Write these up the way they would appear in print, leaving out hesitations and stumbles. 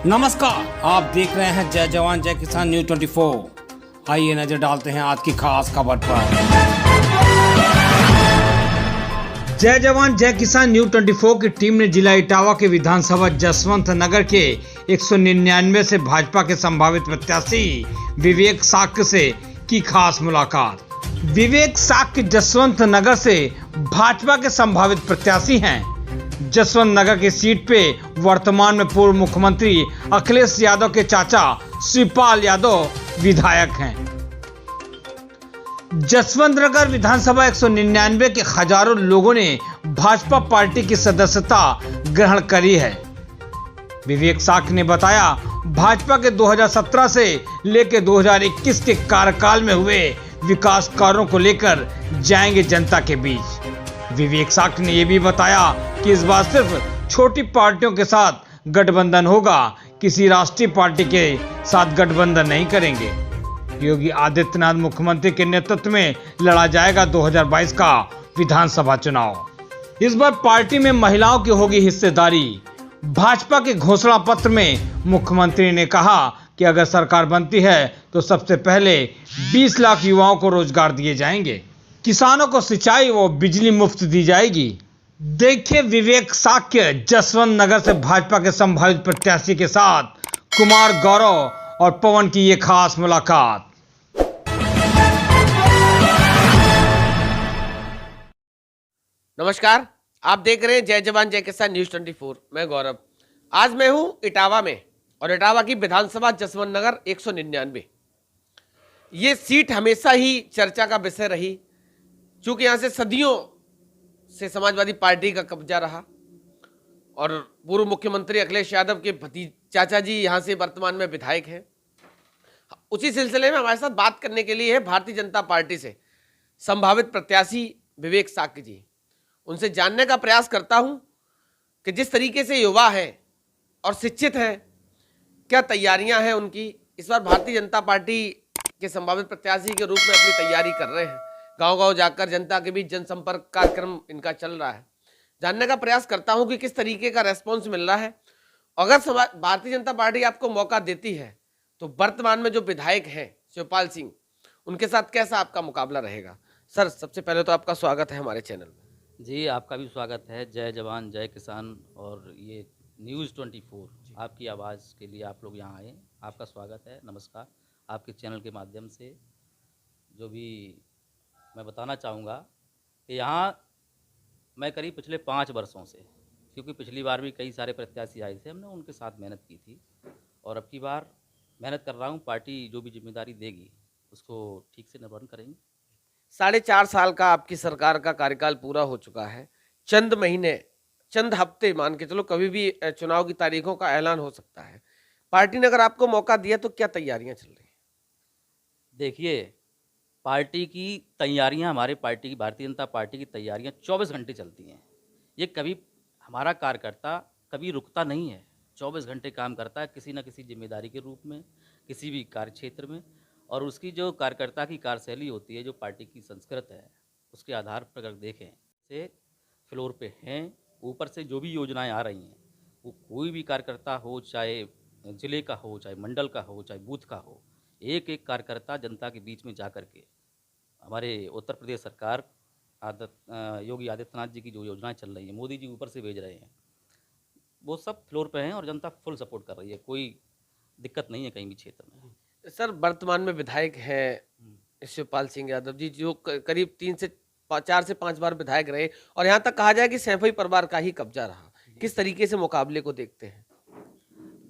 नमस्कार, आप देख रहे हैं जय जवान जय किसान न्यूज 24। आइए नजर डालते हैं आज की खास खबर पर। जय जवान जय किसान न्यूज 24 की टीम ने जिला इटावा के विधानसभा जसवंत नगर के 199 से भाजपा के संभावित प्रत्याशी विवेक साक्य से की खास मुलाकात। विवेक साक्य जसवंत नगर से भाजपा के संभावित प्रत्याशी हैं। जसवंत नगर की सीट पे वर्तमान में पूर्व मुख्यमंत्री अखिलेश यादव के चाचा शिवपाल यादव विधायक हैं। जसवंत नगर विधानसभा 199 के हजारों लोगों ने भाजपा पार्टी की सदस्यता ग्रहण करी है। विवेक साक्य ने बताया, भाजपा के 2017 से लेकर 2021 के कार्यकाल में हुए विकास कार्यों को लेकर जाएंगे जनता के बीच। विवेक साक्य ने यह भी बताया कि इस बार सिर्फ छोटी पार्टियों के साथ गठबंधन होगा, किसी राष्ट्रीय पार्टी के साथ गठबंधन नहीं करेंगे। योगी आदित्यनाथ मुख्यमंत्री के नेतृत्व में लड़ा जाएगा 2022 का विधानसभा चुनाव। इस बार पार्टी में महिलाओं की होगी हिस्सेदारी। भाजपा के घोषणा पत्र में मुख्यमंत्री ने कहा कि अगर सरकार बनती है तो सबसे पहले 20 लाख युवाओं को रोजगार दिए जाएंगे, किसानों को सिंचाई व बिजली मुफ्त दी जाएगी। देखिए विवेक साक्य जसवंत नगर से भाजपा के संभावित प्रत्याशी के साथ कुमार गौरव और पवन की ये खास मुलाकात। नमस्कार, आप देख रहे हैं जय जवान जय किसान न्यूज 24। मैं गौरव। आज मैं हूं इटावा में और इटावा की विधानसभा जसवंत नगर 199। ये सीट हमेशा ही चर्चा का विषय रही, क्योंकि यहां से सदियों से समाजवादी पार्टी का कब्जा रहा और पूर्व मुख्यमंत्री अखिलेश यादव के चाचा जी यहां से वर्तमान में विधायक हैं। उसी सिलसिले में हमारे साथ बात करने के लिए है भारतीय जनता पार्टी से संभावित प्रत्याशी विवेक साक्य जी। उनसे जानने का प्रयास करता हूं कि जिस तरीके से युवा हैं और शिक्षित हैं, क्या तैयारियां हैं उनकी। इस बार भारतीय जनता पार्टी के संभावित प्रत्याशी के रूप में अपनी तैयारी कर रहे हैं। गांव-गांव जाकर जनता के बीच जनसंपर्क कार्यक्रम इनका चल रहा है। जानने का प्रयास करता हूं कि किस तरीके का रेस्पॉन्स मिल रहा है। अगर भारतीय जनता पार्टी आपको मौका देती है तो वर्तमान में जो विधायक हैं शिवपाल सिंह, उनके साथ कैसा आपका मुकाबला रहेगा। सर, सबसे पहले तो आपका स्वागत है हमारे चैनल में। जी, आपका भी स्वागत है। जय जवान जय किसान और ये न्यूज़ 24 आपकी आवाज़ के लिए आप लोग यहाँ आए, आपका स्वागत है। नमस्कार। आपके चैनल के माध्यम से जो भी मैं बताना चाहूँगा कि यहाँ मैं करीब पिछले 5 वर्षों से, क्योंकि पिछली बार भी कई सारे प्रत्याशी आए थे, हमने उनके साथ मेहनत की थी और अब की बार मेहनत कर रहा हूँ। पार्टी जो भी जिम्मेदारी देगी उसको ठीक से निर्वहन करेंगे। 4.5 साल का आपकी सरकार का कार्यकाल पूरा हो चुका है। चंद महीने, चंद हफ्ते मान के चलो, कभी भी चुनाव की तारीखों का ऐलान हो सकता है। पार्टी ने अगर आपको मौका दिया तो क्या तैयारियां चल रही हैं? देखिए, पार्टी की तैयारियां, हमारे पार्टी की, भारतीय जनता पार्टी की तैयारियां 24 घंटे चलती हैं। ये कभी हमारा कार्यकर्ता कभी रुकता नहीं है, 24 घंटे काम करता है किसी न किसी जिम्मेदारी के रूप में, किसी भी कार्य क्षेत्र में। और उसकी जो कार्यकर्ता की कार्यशैली होती है, जो पार्टी की संस्कृत है, उसके आधार पर अगर देखें से फ्लोर पे हैं, ऊपर से जो भी योजनाएं आ रही हैं, वो कोई भी कार्यकर्ता हो, चाहे ज़िले का हो, चाहे मंडल का हो, चाहे बूथ का हो, एक एक कार्यकर्ता जनता के बीच में जा कर के हमारे उत्तर प्रदेश सरकार योगी आदित्यनाथ जी की जो योजनाएं चल रही हैं, मोदी जी ऊपर से भेज रहे हैं, वो सब फ्लोर पे हैं और जनता फुल सपोर्ट कर रही है। कोई दिक्कत नहीं है कहीं भी क्षेत्र में। सर, वर्तमान में विधायक हैं शिवपाल सिंह यादव जी, जो करीब 4 से 5 बार विधायक रहे और यहाँ तक कहा जाए कि सैफई परिवार का ही कब्जा रहा। किस तरीके से मुकाबले को देखते हैं?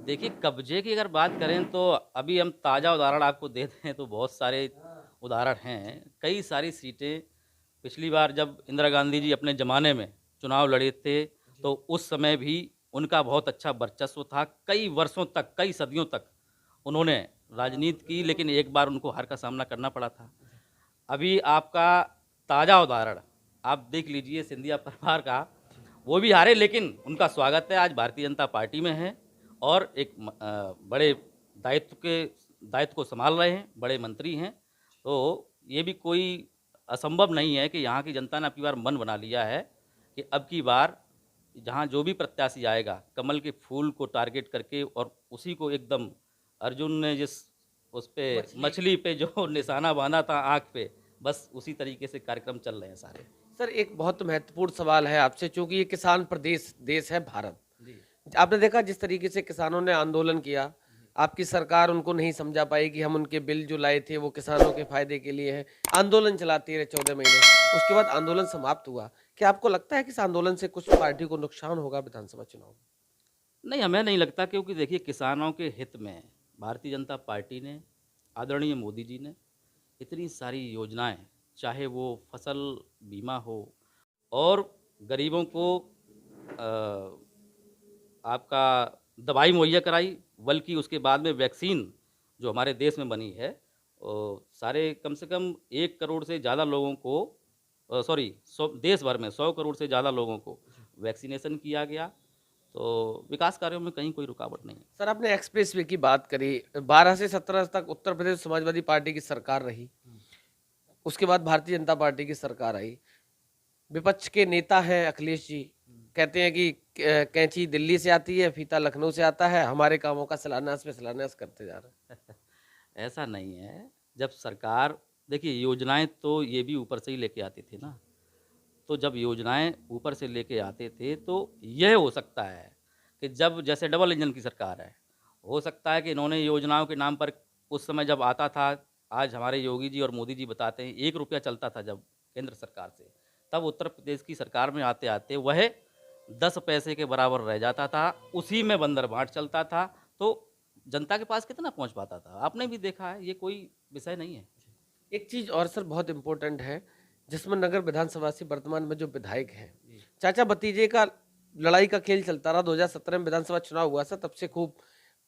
देखिए, कब्जे की अगर बात करें तो अभी हम ताज़ा उदाहरण आपको देते हैं तो बहुत सारे उदाहरण हैं। कई सारी सीटें पिछली बार जब इंदिरा गांधी जी अपने ज़माने में चुनाव लड़े थे तो उस समय भी उनका बहुत अच्छा वर्चस्व था। कई वर्षों तक, कई सदियों तक उन्होंने राजनीति की, लेकिन एक बार उनको हार का सामना करना पड़ा था। अभी आपका ताज़ा उदाहरण आप देख लीजिए सिंधिया परिवार का, वो भी हारे लेकिन उनका स्वागत है, आज भारतीय जनता पार्टी में हैं और एक बड़े दायित्व को संभाल रहे हैं, बड़े मंत्री हैं। तो ये भी कोई असंभव नहीं है कि यहाँ की जनता ने अब की बार मन बना लिया है कि अब की बार जहाँ जो भी प्रत्याशी आएगा कमल के फूल को टारगेट करके और उसी को एकदम अर्जुन ने जिस उस पे मछली पे जो निशाना बांधा था आँख पे, बस उसी तरीके से कार्यक्रम चल रहे हैं सारे। सर एक बहुत महत्वपूर्ण सवाल है आपसे, क्योंकि ये किसान प्रदेश देश है भारत। आपने देखा जिस तरीके से किसानों ने आंदोलन किया, आपकी सरकार उनको नहीं समझा पाई कि हम उनके बिल जो लाए थे वो किसानों के फायदे के लिए है। आंदोलन चलाती रहे 14 महीने, उसके बाद आंदोलन समाप्त हुआ। क्या आपको लगता है कि इस आंदोलन से कुछ पार्टी को नुकसान होगा विधानसभा चुनाव में? नहीं, हमें नहीं लगता, क्योंकि देखिए किसानों के हित में भारतीय जनता पार्टी ने, आदरणीय मोदी जी ने इतनी सारी योजनाएं, चाहे वो फसल बीमा हो और गरीबों को आपका दवाई मुहैया कराई, बल्कि उसके बाद में वैक्सीन जो हमारे देश में बनी है, सारे कम से कम 1 करोड़ से ज़्यादा लोगों को देश भर में 100 करोड़ से ज़्यादा लोगों को वैक्सीनेशन किया गया। तो विकास कार्यों में कहीं कोई रुकावट नहीं है। सर आपने एक्सप्रेस वे की बात करी, 12 से 17 तक उत्तर प्रदेश समाजवादी पार्टी की सरकार रही, उसके बाद भारतीय जनता पार्टी की सरकार आई। विपक्ष के नेता हैं अखिलेश जी, कहते हैं कि कैंची दिल्ली से आती है, फीता लखनऊ से आता है, हमारे कामों का शिलान्यास पे शिलान्यास करते जा रहे हैं। ऐसा नहीं है। जब सरकार, देखिए योजनाएं तो ये भी ऊपर से ही लेके आती थी ना, तो जब योजनाएं ऊपर से लेके आते थे तो यह हो सकता है कि जब जैसे डबल इंजन की सरकार है, हो सकता है कि इन्होंने योजनाओं के नाम पर उस समय जब आता था, आज हमारे योगी जी और मोदी जी बताते हैं 1 रुपया चलता था जब केंद्र सरकार से, तब उत्तर प्रदेश की सरकार में आते आते वह 10 पैसे के बराबर रह जाता था, उसी में बंदर बाँट चलता था, तो जनता के पास कितना पहुंच पाता था, आपने भी देखा है, ये कोई विषय नहीं है। एक चीज और सर बहुत इंपॉर्टेंट है, जसवंत नगर विधानसभा से वर्तमान में जो विधायक हैं, चाचा भतीजे का लड़ाई का खेल चलता रहा। 2017 में विधानसभा चुनाव हुआ था, तब से खूब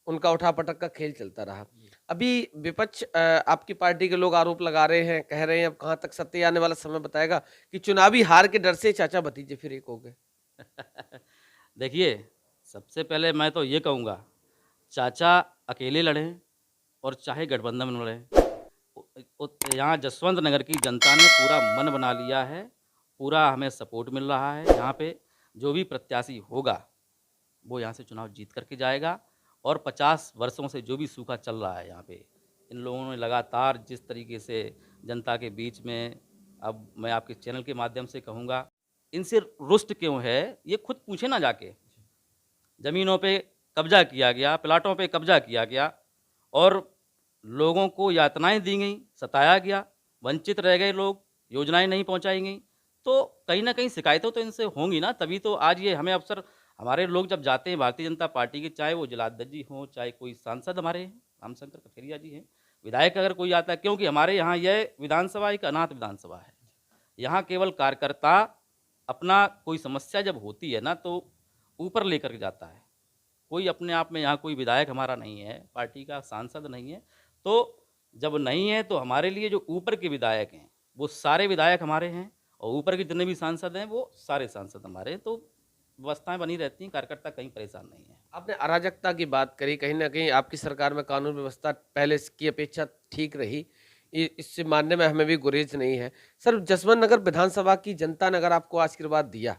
उनका उठापटक का खेल चलता रहा। अभी विपक्ष आपकी पार्टी के लोग आरोप लगा रहे हैं, कह रहे हैं अब कहाँ तक सत्य आने वाला समय बताएगा कि चुनावी हार के डर से चाचा भतीजे फिर एक हो गए। देखिए, सबसे पहले मैं तो ये कहूँगा, चाचा अकेले लड़ें और चाहे गठबंधन में लड़ें, यहाँ जसवंत नगर की जनता ने पूरा मन बना लिया है, पूरा हमें सपोर्ट मिल रहा है। यहाँ पे जो भी प्रत्याशी होगा वो यहाँ से चुनाव जीत करके जाएगा। और 50 वर्षों से जो भी सूखा चल रहा है यहाँ पे, इन लोगों ने लगातार जिस तरीके से जनता के बीच में, अब मैं आपके चैनल के माध्यम से कहूँगा, इनसे रुष्ट क्यों है ये खुद पूछे ना जाके। ज़मीनों पे कब्जा किया गया, प्लाटों पे कब्जा किया गया और लोगों को यातनाएं दी गई, सताया गया, वंचित रह गए लोग, योजनाएं नहीं पहुंचाई गई, तो कहीं ना कहीं शिकायतें तो इनसे होंगी ना, तभी तो आज ये हमें अवसर, हमारे लोग जब जाते हैं भारतीय जनता पार्टी के, चाहे वो जिलाध्यक्ष जी हों, चाहे कोई सांसद हमारे हैं, रामशंकर कथेरिया जी हैं, विधायक अगर कोई आता है, क्योंकि हमारे यहाँ यह विधानसभा एक अनाथ विधानसभा है। यहाँ केवल कार्यकर्ता अपना कोई समस्या जब होती है ना तो ऊपर लेकर के जाता है। कोई अपने आप में यहाँ कोई विधायक हमारा नहीं है, पार्टी का सांसद नहीं है, तो जब नहीं है तो हमारे लिए जो ऊपर के विधायक हैं वो सारे विधायक हमारे हैं और ऊपर के जितने भी सांसद हैं वो सारे सांसद हमारे हैं, तो व्यवस्थाएं बनी रहती हैं, कार्यकर्ता कहीं परेशान नहीं है। आपने अराजकता की बात करी, कहीं ना कहीं आपकी सरकार में कानून व्यवस्था पहले की अपेक्षा ठीक रही, इससे मानने में हमें भी गुरेज नहीं है। सर जसवंत नगर विधानसभा की जनता ने अगर आपको आशीर्वाद दिया,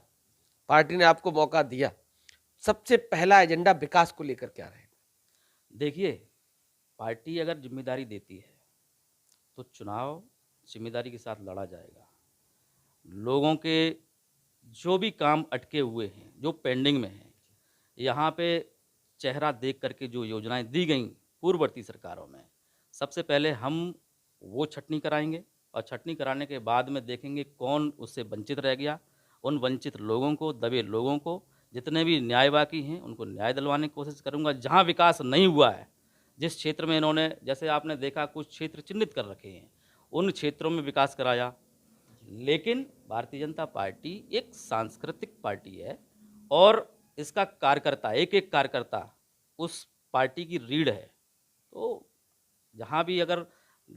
पार्टी ने आपको मौका दिया, सबसे पहला एजेंडा विकास को लेकर क्या रहेगा? देखिए, पार्टी अगर जिम्मेदारी देती है तो चुनाव जिम्मेदारी के साथ लड़ा जाएगा। लोगों के जो भी काम अटके हुए हैं, जो पेंडिंग में हैं, यहाँ पे चेहरा देख करके जो योजनाएं दी गई पूर्ववर्ती सरकारों में, सबसे पहले हम वो छटनी कराएंगे और छटनी कराने के बाद में देखेंगे कौन उससे वंचित रह गया। उन वंचित लोगों को, दबे लोगों को, जितने भी न्याय बाकी हैं उनको न्याय दिलवाने की कोशिश करूँगा। जहाँ विकास नहीं हुआ है, जिस क्षेत्र में इन्होंने, जैसे आपने देखा कुछ क्षेत्र चिन्हित कर रखे हैं, उन क्षेत्रों में विकास कराया। लेकिन भारतीय जनता पार्टी एक सांस्कृतिक पार्टी है और इसका कार्यकर्ता, एक एक कार्यकर्ता उस पार्टी की रीढ़ है, तो जहाँ भी अगर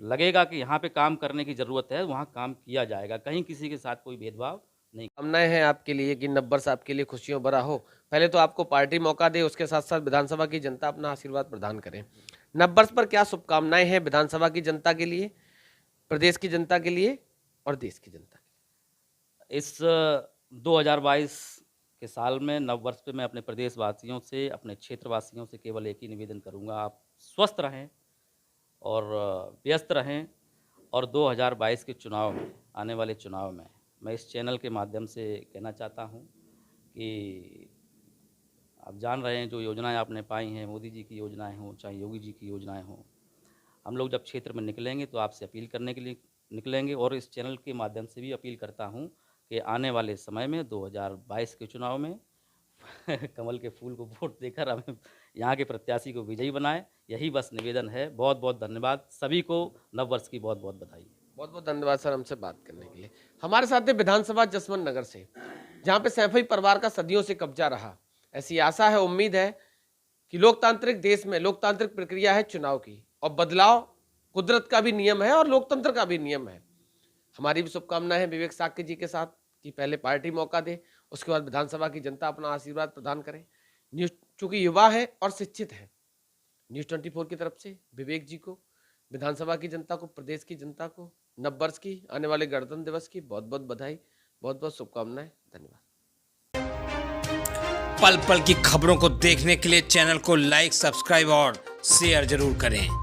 लगेगा कि यहाँ पे काम करने की ज़रूरत है वहाँ काम किया जाएगा, कहीं किसी के साथ कोई भेदभाव नहीं। कामनाएं हैं आपके लिए कि 90 वर्ष आपके लिए खुशियों भरा हो। पहले तो आपको पार्टी मौका दे, उसके साथ साथ विधानसभा की जनता अपना आशीर्वाद प्रदान करे। 90 वर्ष पर क्या शुभकामनाएं हैं विधानसभा की जनता के लिए, प्रदेश की जनता के लिए और देश की जनता के लिए? इस 2022 के साल में नव वर्ष पे मैं अपने प्रदेशवासियों से, अपने क्षेत्रवासियों से केवल एक ही निवेदन करूंगा, आप स्वस्थ रहें और व्यस्त रहें। और 2022 के चुनाव में, आने वाले चुनाव में, मैं इस चैनल के माध्यम से कहना चाहता हूं कि आप जान रहे हैं जो योजनाएं आपने पाई हैं, मोदी जी की योजनाएं हों चाहे योगी जी की योजनाएं हों, हम लोग जब क्षेत्र में निकलेंगे तो आपसे अपील करने के लिए निकलेंगे। और इस चैनल के माध्यम से भी अपील करता हूं कि आने वाले समय में 2022 के चुनाव में कमल के फूल को वोट देकर हमें यहाँ के प्रत्याशी को विजयी बनाए। यही बस निवेदन है। बहुत बहुत धन्यवाद सभी को, नववर्ष की बहुत बहुत बधाई। बहुत बहुत धन्यवाद सर हमसे बात करने के लिए। हमारे साथ है विधानसभा जसवंत नगर से, जहां पे सैफई परिवार का सदियों से कब्जा रहा। ऐसी आशा है, उम्मीद है कि लोकतांत्रिक देश में लोकतांत्रिक प्रक्रिया है चुनाव की, और बदलाव कुदरत का भी नियम है और लोकतंत्र का भी नियम है। हमारी भी शुभकामनाएं हैं विवेक साक्य जी के साथ कि पहले पार्टी मौका दे, उसके बाद विधानसभा की जनता अपना आशीर्वाद प्रदान करे। न्यूज चूंकि युवा है और शिक्षित है, न्यूज 24 की तरफ से विवेक जी को, विधानसभा की जनता को, प्रदेश की जनता को नववर्ष की, आने वाले गणतंत्र दिवस की बहुत बहुत बधाई, बहुत बहुत शुभकामनाएं। धन्यवाद। पल पल की खबरों को देखने के लिए चैनल को लाइक, सब्सक्राइब और शेयर जरूर करें।